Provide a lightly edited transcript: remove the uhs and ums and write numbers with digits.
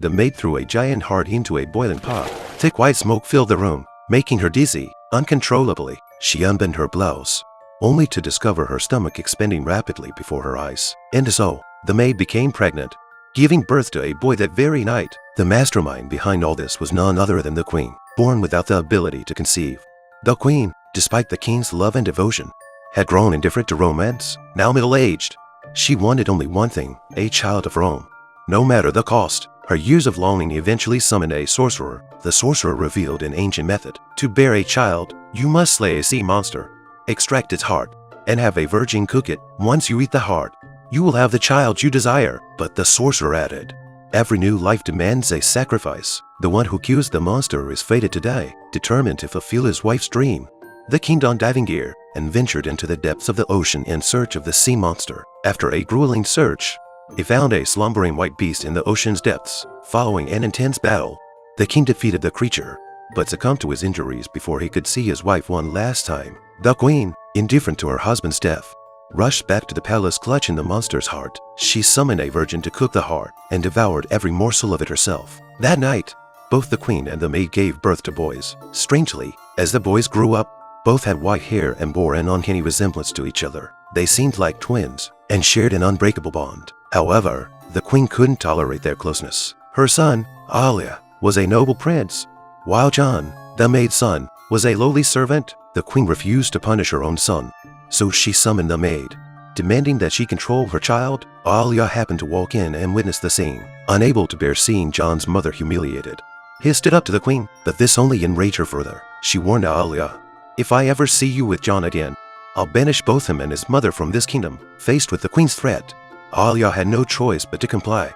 The maid threw a giant heart into a boiling pot. Thick white smoke filled the room, making her dizzy. Uncontrollably, she unbent her blouse, only to discover her stomach expanding rapidly before her eyes. And so, the maid became pregnant, giving birth to a boy that very night. The mastermind behind all this was none other than the queen, born without the ability to conceive. The queen, despite the king's love and devotion, had grown indifferent to romance. Now middle-aged, she wanted only one thing, a child of her own, no matter the cost. Her years of longing eventually summoned a sorcerer. The sorcerer revealed an ancient method. To bear a child, you must slay a sea monster, extract its heart, and have a virgin cook it. Once you eat the heart, you will have the child you desire. But the sorcerer added, every new life demands a sacrifice. The one who kills the monster is fated to die, determined to fulfill his wife's dream. The king donned diving gear and ventured into the depths of the ocean in search of the sea monster. After a grueling search, he found a slumbering white beast in the ocean's depths. Following an intense battle, the king defeated the creature, but succumbed to his injuries before he could see his wife one last time. The queen, indifferent to her husband's death, rushed back to the palace clutching the monster's heart. She summoned a virgin to cook the heart and devoured every morsel of it herself. That night, both the queen and the maid gave birth to boys. Strangely, as the boys grew up, both had white hair and bore an uncanny resemblance to each other. They seemed like twins and shared an unbreakable bond. However, the queen couldn't tolerate their closeness. Her son, Alia, was a noble prince, while John, the maid's son, was a lowly servant. The queen refused to punish her own son, so she summoned the maid, demanding that she control her child. Alia happened to walk in and witness the scene. Unable to bear seeing John's mother humiliated, he stood up to the queen, but this only enraged her further. She warned Alia, if I ever see you with John again, I'll banish both him and his mother from this kingdom. Faced with the queen's threat, Alia had no choice but to comply.